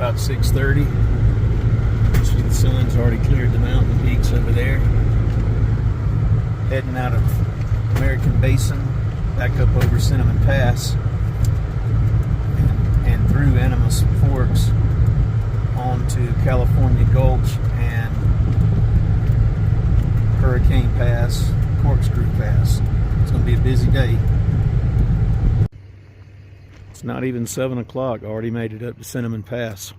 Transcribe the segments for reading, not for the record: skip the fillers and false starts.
about 6:30. See, the sun's already cleared the mountain peaks over there. Heading out of American Basin, back up over Cinnamon Pass, and through Animas Forks onto California Gulch and Hurricane Pass, Corkscrew Pass. It's going to be a busy day. It's not even 7 o'clock. Already made it up to Cinnamon Pass.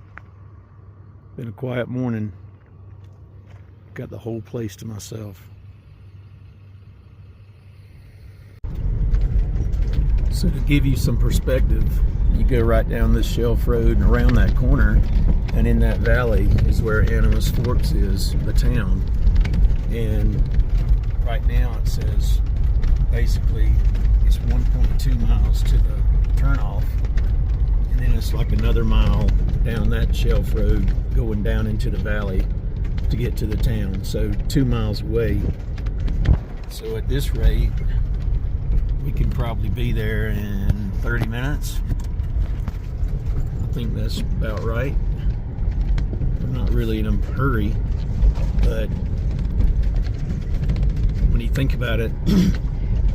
Been a quiet morning. Got the whole place to myself. So to give you some perspective, you go right down this shelf road and around that corner, and in that valley is where Animas Forks is, the town. And right now it says basically it's 1.2 miles to the turnoff, and then it's like another mile down that shelf road going down into the valley to get to the town. So 2 miles away. So at this rate, we can probably be there in 30 minutes. I think that's about right. I'm not really in a hurry, but when you think about it,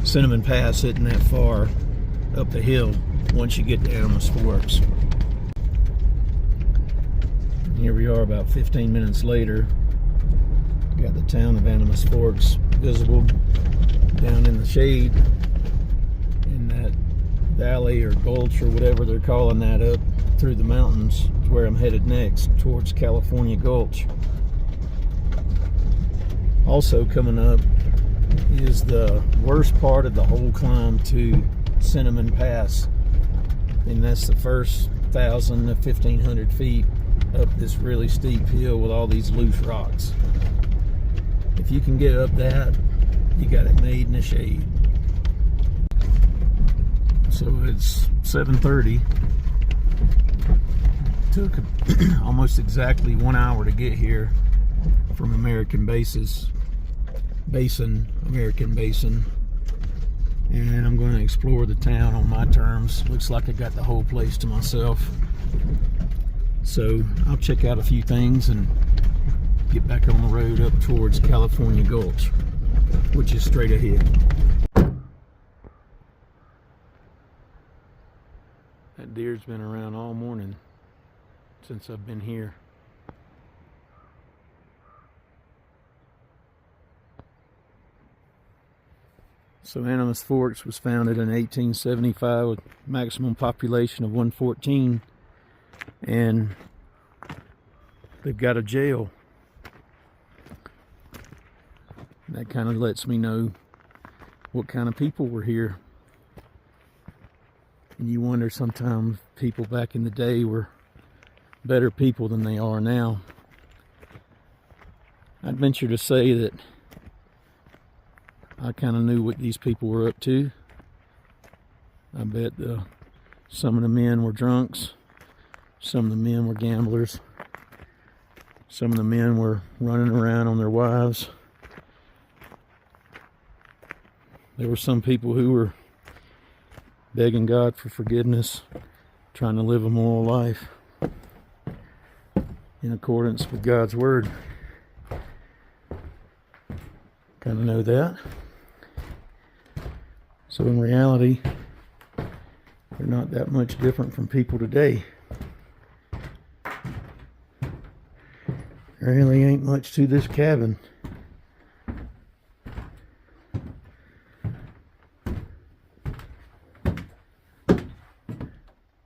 Cinnamon Pass isn't that far up the hill once you get to Animas Forks. And here we are about 15 minutes later. Got the town of Animas Forks visible down in the shade in that valley or gulch or whatever they're calling that up through the mountains. Is where I'm headed next, towards California Gulch. Also coming up is the worst part of the whole climb to Cinnamon Pass, and that's the first 1,000 to 1,500 feet up this really steep hill with all these loose rocks. If you can get up that, you got it made in the shade. So it's 7:30. Took almost exactly 1 hour to get here from American Basin, American Basin. And I'm going to explore the town on my terms. Looks like I got the whole place to myself. So I'll check out a few things and get back on the road up towards California Gulch, which is straight ahead. That deer's been around all morning since I've been here. So Animas Forks was founded in 1875 with maximum population of 114, and they've got a jail. That kind of lets me know what kind of people were here. And you wonder sometimes people back in the day were better people than they are now. I'd venture to say that I kind of knew what these people were up to. I bet some of the men were drunks, some of the men were gamblers, some of the men were running around on their wives. There were some people who were begging God for forgiveness, trying to live a moral life in accordance with God's word. Kind of know that. So in reality, they're not that much different from people today. There really ain't much to this cabin.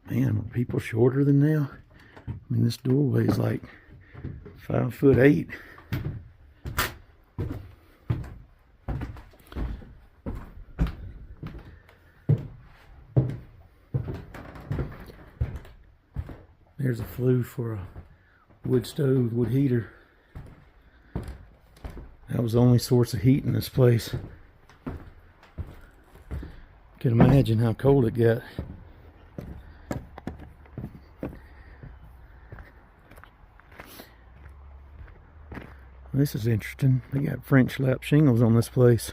Man, are people shorter than now? I mean, this doorway is like 5'8". There's a flue for a wood stove, wood heater. That was the only source of heat in this place. Can imagine how cold it got. This is interesting. They got French lap shingles on this place.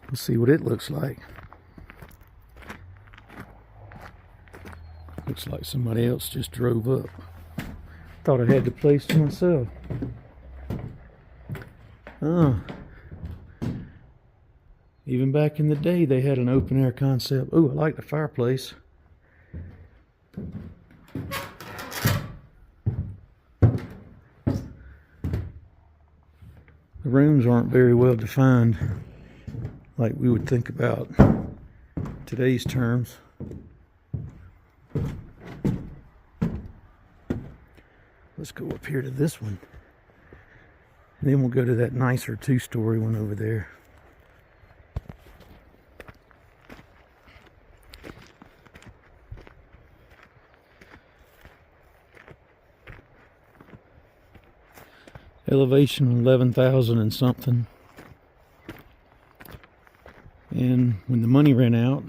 Let's see what it looks like. Looks like somebody else just drove up. Thought I had the place to myself. Oh. Even back in the day, they had an open air concept. Oh, I like the fireplace. The rooms aren't very well defined, like we would think about today's terms. Let's go up here to this one. And then we'll go to that nicer two-story one over there. Elevation 11,000 and something. And when the money ran out,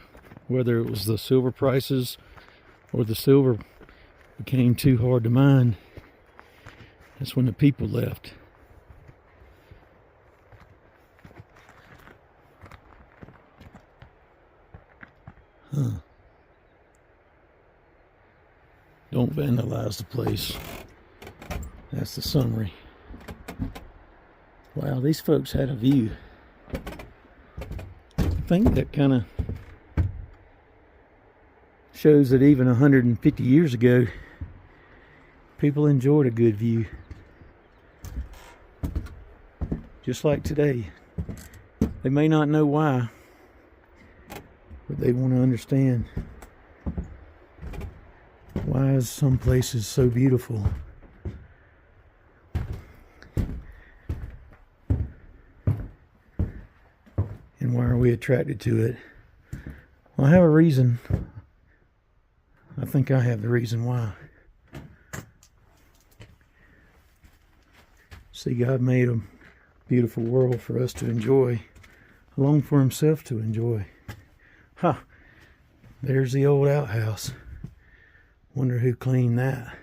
whether it was the silver prices or the silver became too hard to mine, that's when the people left. Huh. Don't vandalize the place. That's the summary. Wow, these folks had a view. I think that kind of shows that even 150 years ago, people enjoyed a good view. Just like today. They may not know why, but they want to understand why is some places so beautiful. And why are we attracted to it? Well, I have a reason. I think I have the reason why. See, God made a beautiful world for us to enjoy, along for himself to enjoy. Ha! Huh. There's the old outhouse. Wonder who cleaned that.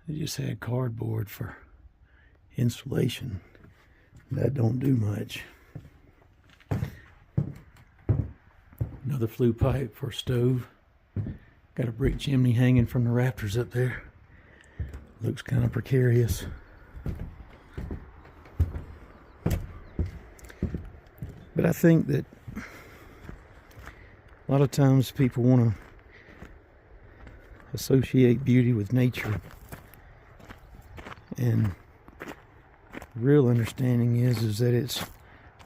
They just had cardboard for insulation. That don't do much. Another flue pipe for a stove. Got a brick chimney hanging from the rafters up there. Looks kind of precarious. But I think that a lot of times people want to associate beauty with nature. And real understanding is that it's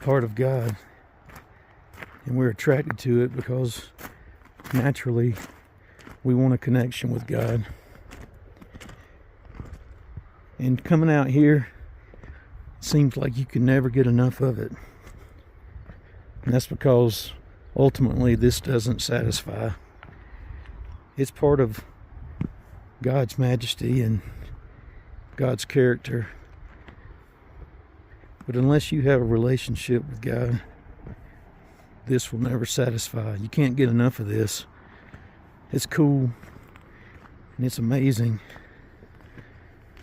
part of God, and we're attracted to it because naturally we want a connection with God. And coming out here seems like you can never get enough of it, and that's because ultimately this doesn't satisfy. It's part of God's majesty and God's character. But unless you have a relationship with God, this will never satisfy. You can't get enough of this. It's cool and it's amazing,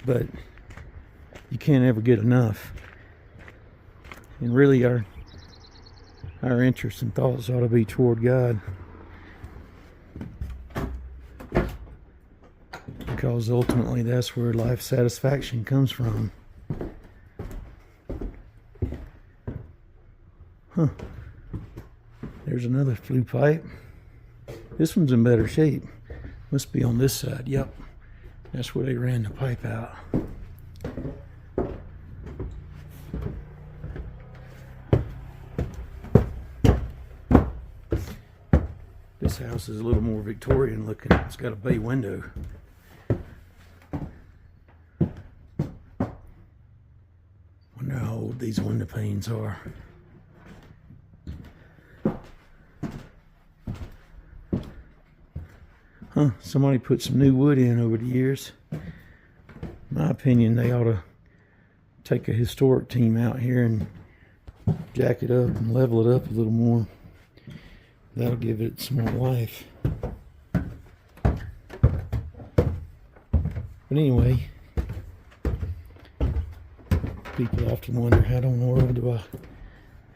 but you can't ever get enough. And really our interests and thoughts ought to be toward God, because ultimately that's where life satisfaction comes from. Huh. There's another flue pipe. This one's in better shape. Must be on this side. Yep. That's where they ran the pipe out. This house is a little more Victorian looking. It's got a bay window. Wonder how old these window panes are. Huh, somebody put some new wood in over the years. In my opinion, they ought to take a historic team out here and jack it up and level it up a little more. That'll give it some more life. But anyway, people often wonder, how in the world do I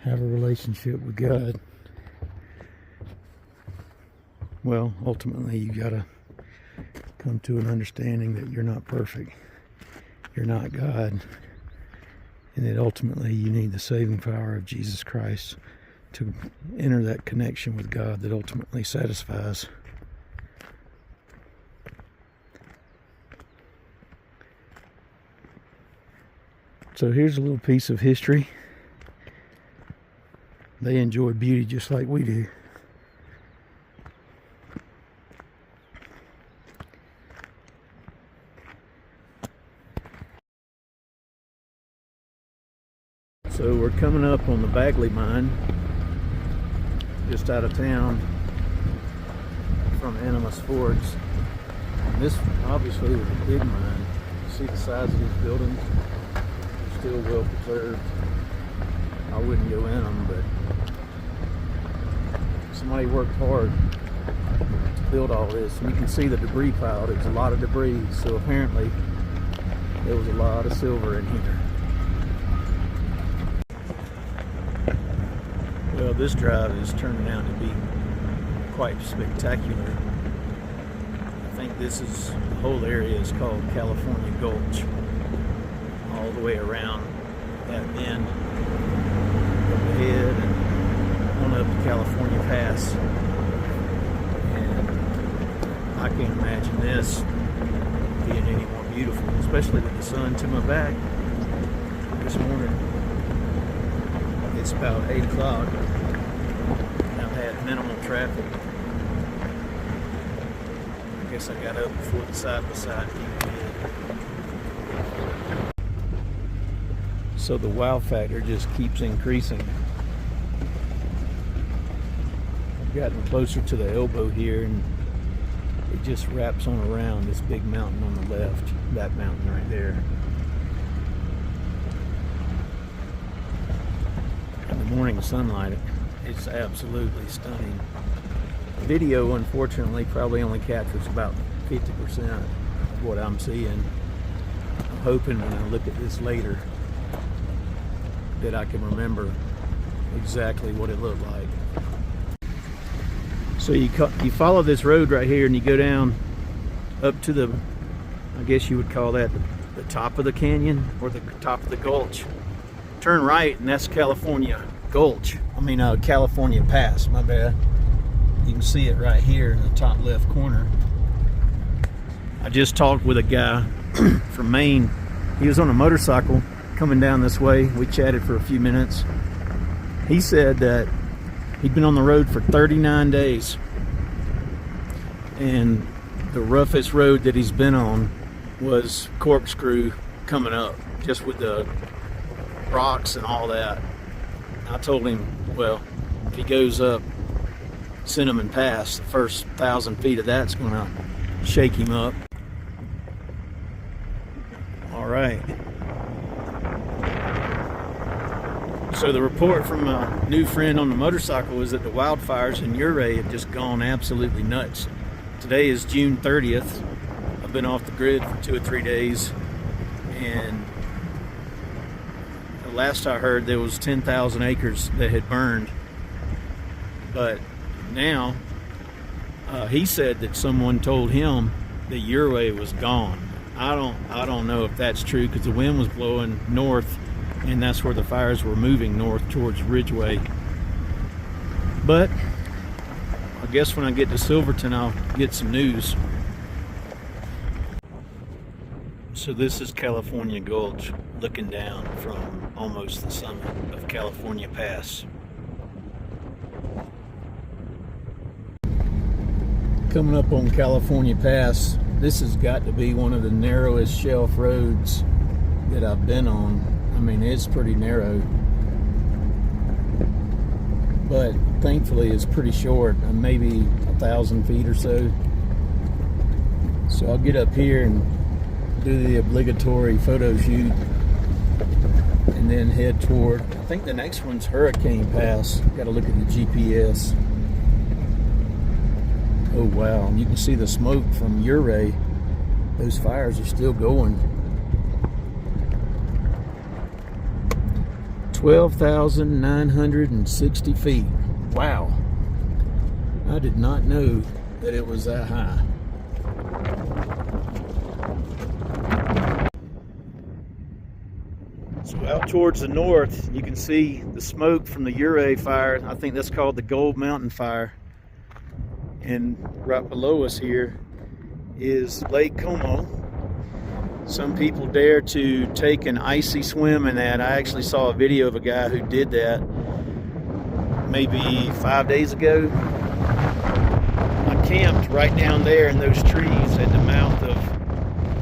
have a relationship with God? well, ultimately you gotta come to an understanding that you're not perfect. You're not God. And that ultimately you need the saving power of Jesus Christ to enter that connection with God that ultimately satisfies. So here's a little piece of history. They enjoy beauty just like we do. So we're coming up on the Bagley mine, just out of town from Animas Forks. And this obviously was a big mine. You see the size of these buildings? They're still well preserved. I wouldn't go in them, but somebody worked hard to build all this. And you can see the debris pile. There's a lot of debris, so apparently there was a lot of silver in here. Well, this drive is turning out to be quite spectacular. I think the whole area is called California Gulch. All the way around that bend, up ahead and on up to California Pass. And I can't imagine this being any more beautiful, especially with the sun to my back this morning. It's about 8 o'clock. I've had minimal traffic. I guess I got up before the side-by-side people did. So the wow factor just keeps increasing. I've gotten closer to the elbow here, and it just wraps on around this big mountain on the left. That mountain right there. Morning sunlight, it's absolutely stunning. Video, unfortunately, probably only captures about 50% of what I'm seeing. I'm hoping when I look at this later that I can remember exactly what it looked like. So you follow this road right here and you go down up to the, I guess you would call that the top of the canyon or the top of the gulch. Turn right and that's California Pass, my bad. You can see it right here in the top left corner. I just talked with a guy from Maine. He was on a motorcycle coming down this way. We chatted for a few minutes. He said that he'd been on the road for 39 days. And the roughest road that he's been on was Corkscrew coming up, just with the rocks and all that. I told him, well, if he goes up Cinnamon Pass, the first 1,000 feet of that's going to shake him up. All right. So the report from my new friend on the motorcycle is that the wildfires in Ouray have just gone absolutely nuts. Today is June 30th. I've been off the grid for 2 or 3 days, and last I heard there was 10,000 acres that had burned, but now he said that someone told him that Ouray was gone. I don't know if that's true, because the wind was blowing north and that's where the fires were moving north towards Ridgeway. But I guess when I get to Silverton I'll get some news. So this is California Gulch, looking down from almost the summit of California Pass. Coming up on California Pass, this has got to be one of the narrowest shelf roads that I've been on. I mean, it's pretty narrow, but thankfully it's pretty short, maybe 1,000 feet or so. So I'll get up here and do the obligatory photo shoot and then head toward, I think the next one's Hurricane Pass. Got to look at the GPS. Oh wow, and you can see the smoke from Ouray. Those fires are still going. 12,960 feet. Wow. I did not know that it was that high. So out towards the north, you can see the smoke from the Ouray fire. I think that's called the Gold Mountain fire. And right below us here is Lake Como. Some people dare to take an icy swim in that. I actually saw a video of a guy who did that maybe 5 days ago. I camped right down there in those trees at the mouth of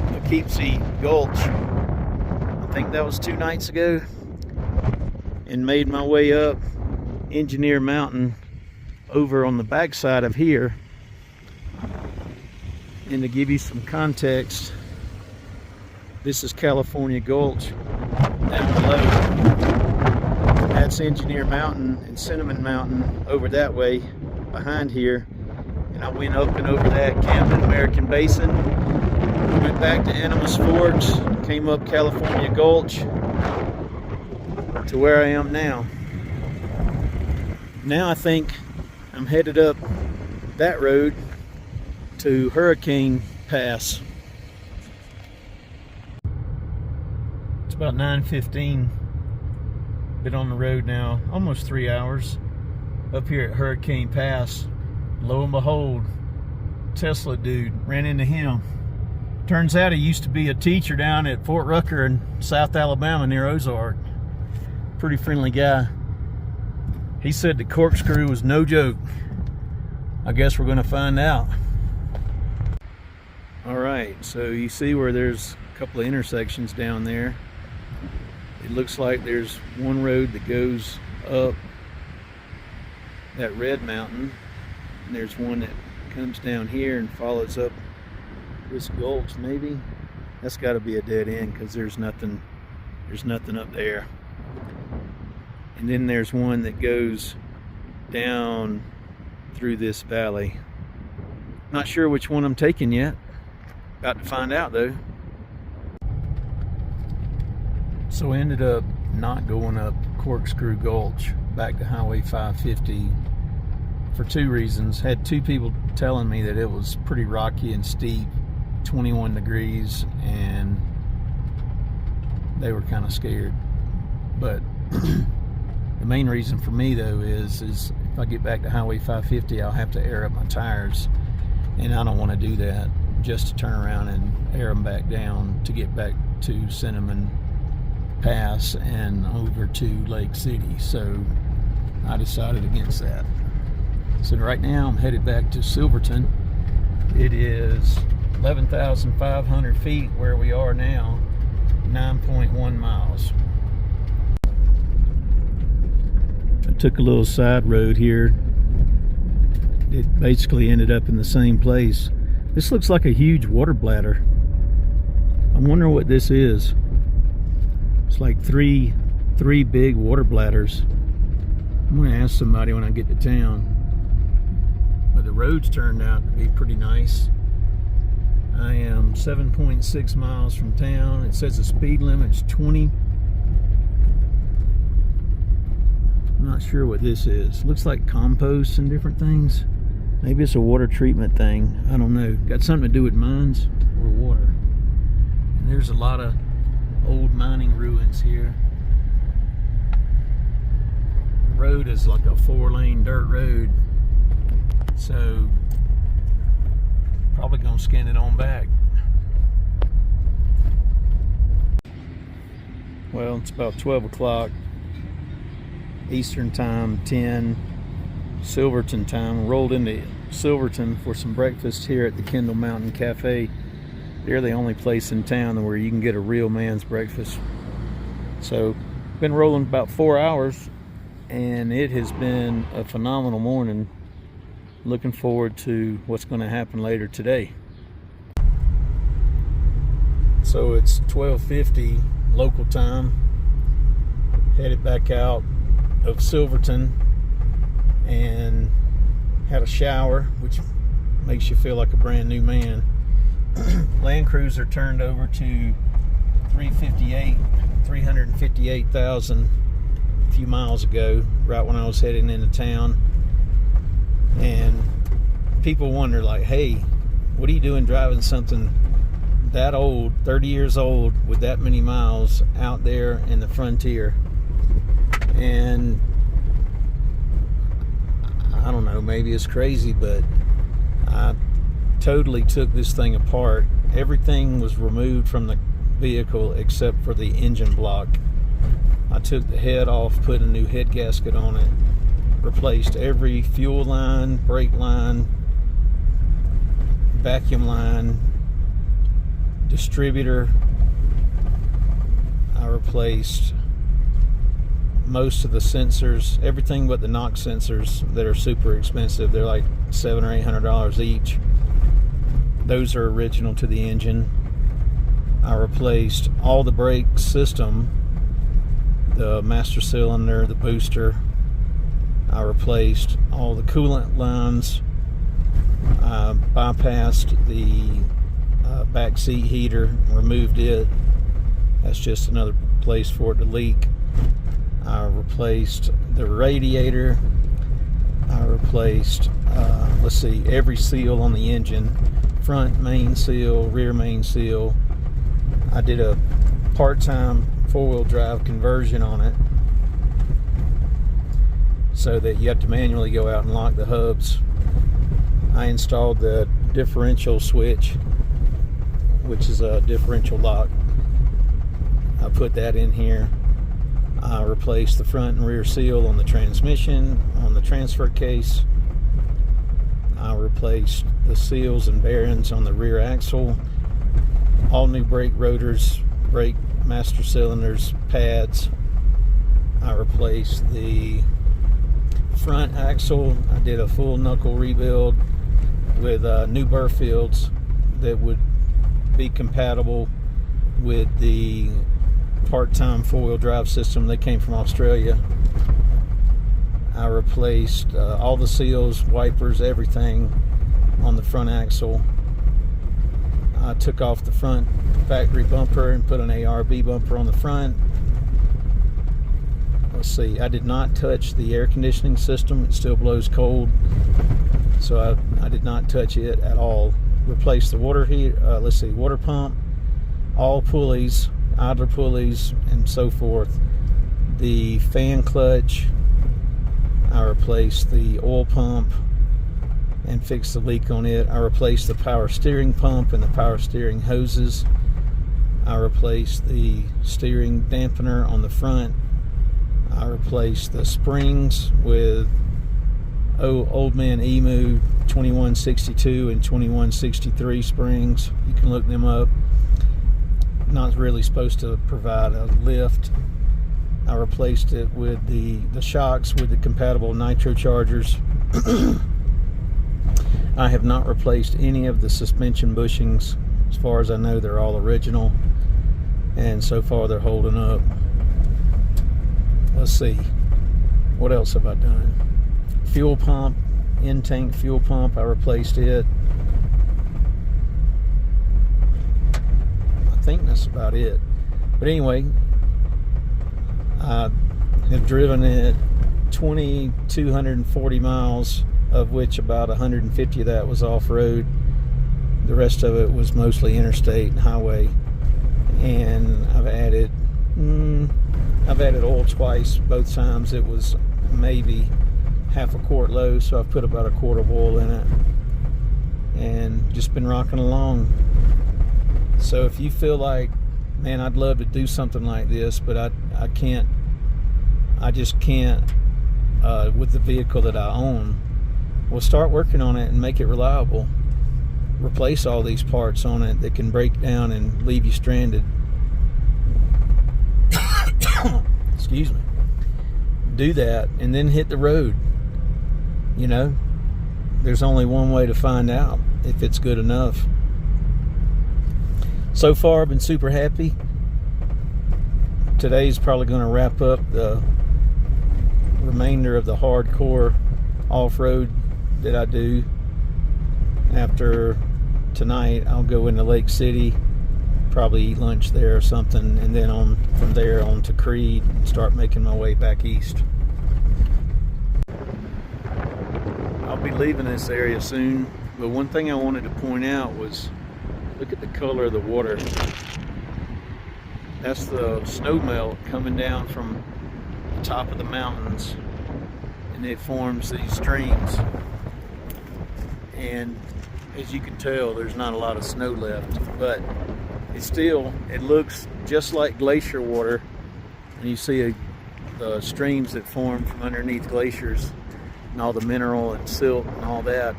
Poughkeepsie Gulch. I think that was 2 nights ago, and made my way up Engineer Mountain over on the backside of here. And to give you some context, this is California Gulch down below. That's Engineer Mountain and Cinnamon Mountain over that way behind here. And I went up and over that, camped in American Basin, went back to Animas Forks, came up California Gulch to where I am now. Now I think I'm headed up that road to Hurricane Pass. It's about 9:15. Been on the road now almost 3 hours up here at Hurricane Pass. Lo and behold, Tesla dude, ran into him. Turns out he used to be a teacher down at Fort Rucker in South Alabama near Ozark. Pretty friendly guy. He said the corkscrew was no joke. I guess we're gonna find out. All right, so you see where there's a couple of intersections down there. It looks like there's one road that goes up that red mountain, and there's one that comes down here and follows up this gulch. Maybe that's got to be a dead end because there's nothing up there. And then there's one that goes down through this valley. Not sure which one I'm taking yet. About to find out though. So I ended up not going up Corkscrew Gulch back to Highway 550 for 2 reasons. Had 2 people telling me that it was pretty rocky and steep, 21 degrees, and they were kind of scared. But the main reason for me though is if I get back to Highway 550, I'll have to air up my tires, and I don't want to do that just to turn around and air them back down to get back to Cinnamon Pass and over to Lake City. So I decided against that. So right now I'm headed back to Silverton. It is 11,500 feet where we are now, 9.1 miles. I took a little side road here. It basically ended up in the same place. This looks like a huge water bladder. I'm wondering what this is. It's like three big water bladders. I'm gonna ask somebody when I get to town. But the roads turned out to be pretty nice. I am 7.6 miles from town. It says the speed limit's 20. I'm not sure what this is. Looks like compost and different things. Maybe it's a water treatment thing. I don't know. Got something to do with mines or water. And there's a lot of old mining ruins here. The road is like a 4-lane dirt road. So probably gonna scan it on back. Well, it's about 12 o'clock Eastern time, 10 Silverton time. Rolled into Silverton for some breakfast here at the Kendall Mountain Cafe. They're the only place in town where you can get a real man's breakfast. So been rolling about 4 hours, and it has been a phenomenal morning. Looking forward to what's going to happen later today. So it's 12:50 local time. Headed back out of Silverton and had a shower, which makes you feel like a brand new man. Land Cruiser turned over to 358,000 a few miles ago, right when I was heading into town, and people wonder, like, hey, what are you doing driving something that old, 30 years old, with that many miles out there in the frontier? And I don't know, maybe it's crazy, but I totally took this thing apart. Everything was removed from the vehicle except for the engine block. I took the head off, put a new head gasket on it, replaced every fuel line, brake line, vacuum line, distributor. I replaced most of the sensors, everything but the knock sensors that are super expensive. They're like $700 or $800 each. Those are original to the engine. I replaced all the brake system, the master cylinder, the booster. I replaced all the coolant lines. I bypassed the back seat heater, removed it. That's just another place for it to leak. I replaced the radiator. I replaced, every seal on the engine. Front main seal, rear main seal. I did a part-time four-wheel drive conversion on it so that you have to manually go out and lock the hubs. I installed the differential switch, which is a differential lock. I put that in here. I replaced the front and rear seal on the transmission, on the transfer case. I replaced the seals and bearings on the rear axle. All new brake rotors, brake master cylinders, pads. I replaced the front axle. I did a full knuckle rebuild with new burr fields that would be compatible with the part-time four-wheel drive system. They came from Australia. I replaced all the seals, wipers, everything on the front axle. I took off the front factory bumper and put an ARB bumper on the front. I did not touch the air conditioning system. It still blows cold, so I did not touch it at all. Replaced the water water pump, all pulleys, idler pulleys, and so forth. The fan clutch. I replaced the oil pump and fixed the leak on it. I replaced the power steering pump and the power steering hoses. I replaced the steering dampener on the front. I replaced the springs with Old Man Emu 2162 and 2163 springs. You can look them up. Not really supposed to provide a lift. I replaced it with the shocks with the compatible nitro chargers. I have not replaced any of the suspension bushings. As far as I know, they're all original, and so far they're holding up. Let's see, what else have I done? Fuel pump, in-tank fuel pump, I replaced it. I think that's about it. But anyway, I have driven it 2,240 miles, of which about 150 of that was off-road. The rest of it was mostly interstate and highway. And I've added oil twice. Both times it was maybe half a quart low, so I've put about a quart of oil in it and just been rocking along. So if you feel like, man, I'd love to do something like this, but I can't, I just can't with the vehicle that I own, well, start working on it and make it reliable. Replace all these parts on it that can break down and leave you stranded. Excuse me. Do that and then hit the road. You know, there's only one way to find out if it's good enough. So far, I've been super happy. Today's probably going to wrap up the remainder of the hardcore off-road that I do. After tonight, I'll go into Lake City, probably eat lunch there or something, and then from there on to Creed and start making my way back east. I'll be leaving this area soon, but one thing I wanted to point out was, look at the color of the water. That's the snow melt coming down from the top of the mountains, and it forms these streams. And as you can tell, there's not a lot of snow left, but it looks just like glacier water. And you see the streams that form from underneath glaciers and all the mineral and silt and all that.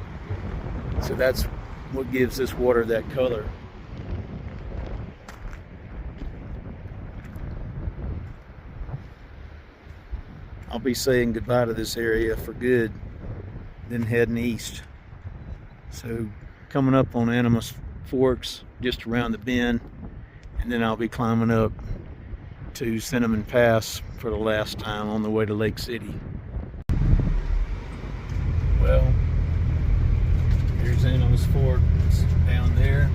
So that's what gives this water that color. I'll be saying goodbye to this area for good, then heading east. So coming up on Animas Forks, just around the bend, and then I'll be climbing up to Cinnamon Pass for the last time on the way to Lake City. Well, here's Animas Forks down there,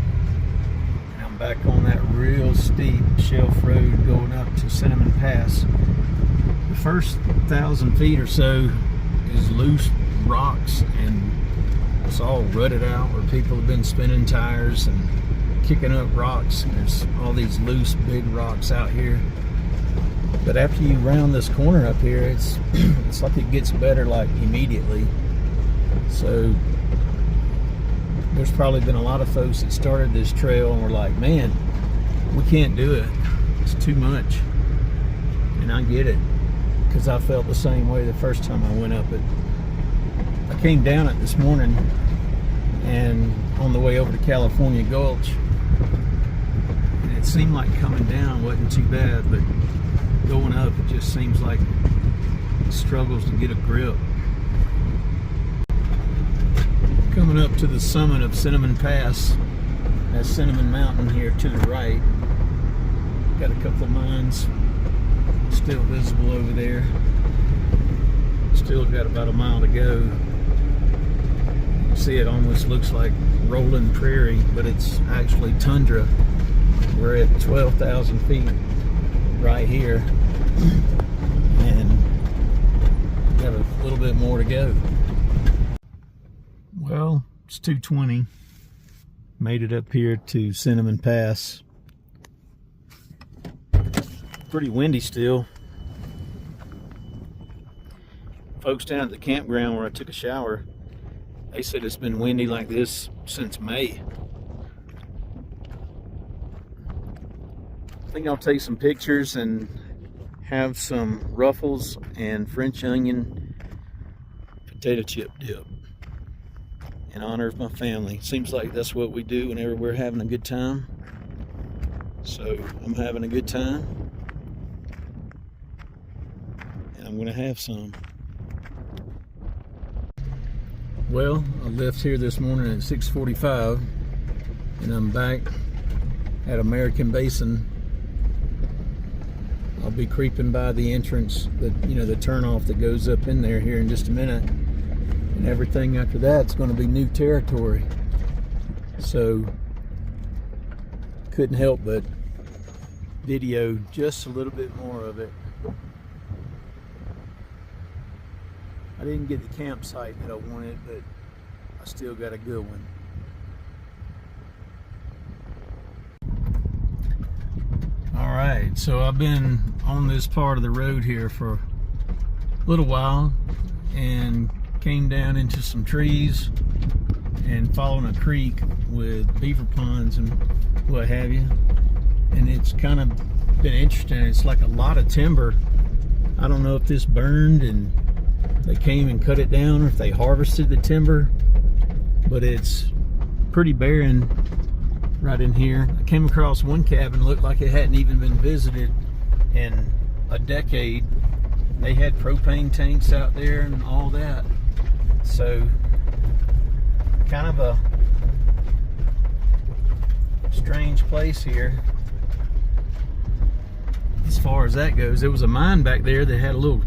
and I'm back on that real steep shelf road going up to Cinnamon Pass. The first 1,000 feet or so is loose rocks, and it's all rutted out where people have been spinning tires and kicking up rocks. And there's all these loose big rocks out here. But after you round this corner up here, it's like it gets better like immediately. So there's probably been a lot of folks that started this trail and were like, man, we can't do it, it's too much. And I get it, because I felt the same way the first time I went up it. I came down it this morning, and on the way over to California Gulch, and it seemed like coming down wasn't too bad, but going up it just seems like it struggles to get a grip. Coming up to the summit of Cinnamon Pass, that's Cinnamon Mountain here to the right. Got a couple of mines still visible over there. Still got about a mile to go. See, it almost looks like rolling prairie, but it's actually tundra. We're at 12,000 feet right here, and got a little bit more to go. Well, it's 2:20. Made it up here to Cinnamon Pass. Pretty windy still. Folks down at the campground where I took a shower, they said it's been windy like this since May. I think I'll take some pictures and have some Ruffles and French onion potato chip dip in honor of my family. Seems like that's what we do whenever we're having a good time. So I'm having a good time, and I'm gonna have some. Well, I left here this morning at 6:45, and I'm back at American Basin. I'll be creeping by the entrance, the turnoff that goes up in there here in just a minute, and everything after that's going to be new territory. So couldn't help but video just a little bit more of it. I didn't get the campsite that I wanted, but I still got a good one. Alright, so I've been on this part of the road here for a little while, and came down into some trees and following a creek with beaver ponds and what have you. And it's kind of been interesting. It's like a lot of timber. I don't know if this burned and they came and cut it down, or if they harvested the timber, but it's pretty barren right in here. I came across one cabin, looked like it hadn't even been visited in a decade. They had propane tanks out there and all that. So kind of a strange place here as far as that goes. There was a mine back there that had a little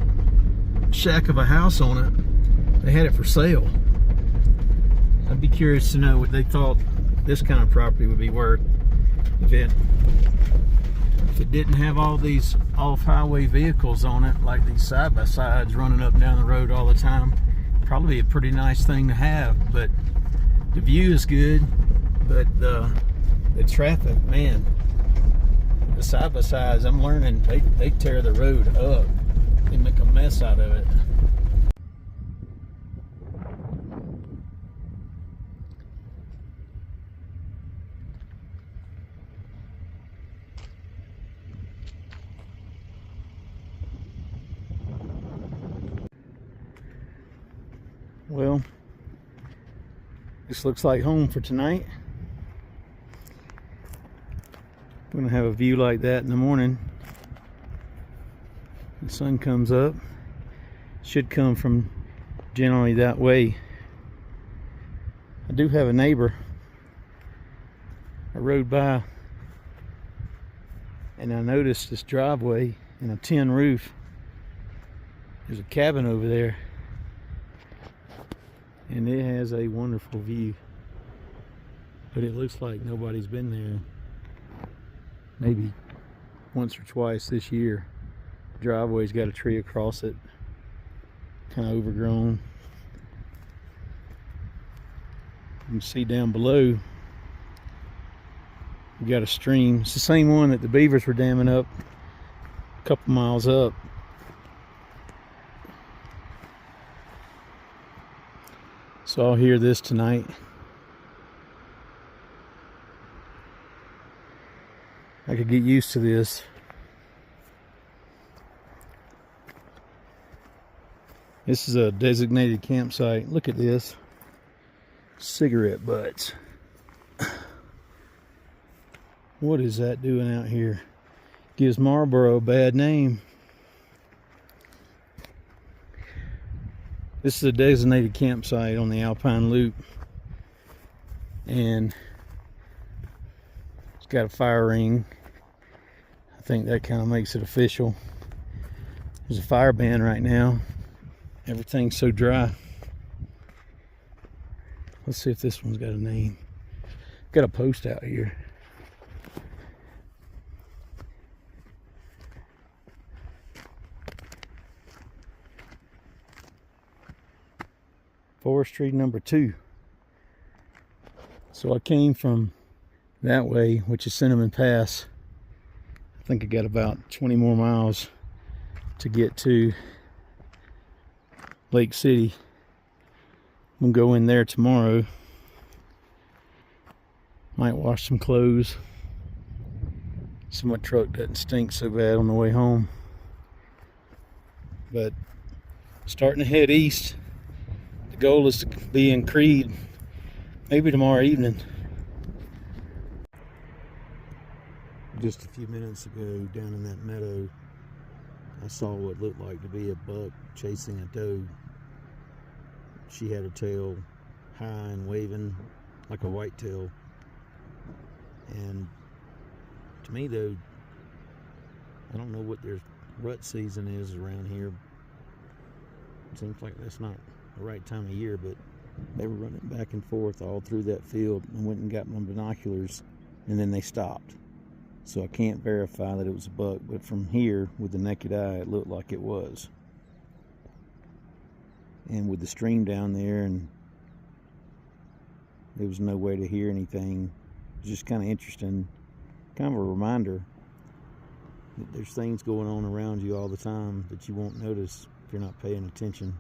shack of a house on it. They had it for sale. I'd be curious to know what they thought this kind of property would be worth if it didn't have all these off-highway vehicles on it, like these side-by-sides running up and down the road all the time. Probably a pretty nice thing to have, but the view is good. But the traffic, man, the side-by-sides, I'm learning they tear the road up. They make a mess out of it. Well, this looks like home for tonight. We're gonna have a view like that in the morning. The sun comes up. Should come from generally that way. I do have a neighbor. I rode by and I noticed this driveway and a tin roof. There's a cabin over there. And it has a wonderful view, but it looks like nobody's been there maybe once or twice this year. Driveway's got a tree across it, kind of overgrown. You can see down below we got a stream. It's the same one that the beavers were damming up a couple miles up. So I'll hear this tonight. I could get used to this. This is a designated campsite. Look at this. Cigarette butts. What is that doing out here? Gives Marlboro a bad name. This is a designated campsite on the Alpine Loop, and it's got a fire ring. I think that kind of makes it official. There's a fire ban right now. Everything's so dry. Let's see if this one's got a name. Got a post out here. Forestry number 2. So I came from that way, which is Cinnamon Pass. I think I got about 20 more miles to get to Lake City. I'm gonna go in there tomorrow. Might wash some clothes so my truck doesn't stink so bad on the way home. But starting to head east. The goal is to be in Creed maybe tomorrow evening. Just a few minutes ago down in that meadow, I saw what looked like to be a buck chasing a doe. She had her tail high and waving like a whitetail. And to me though, I don't know what their rut season is around here. It seems like that's not the right time of year, but they were running back and forth all through that field and went and got my binoculars, and then they stopped. So I can't verify that it was a buck, but from here with the naked eye it looked like it was. And with the stream down there, and there was no way to hear anything. It's just kind of interesting, kind of a reminder that there's things going on around you all the time that you won't notice if you're not paying attention.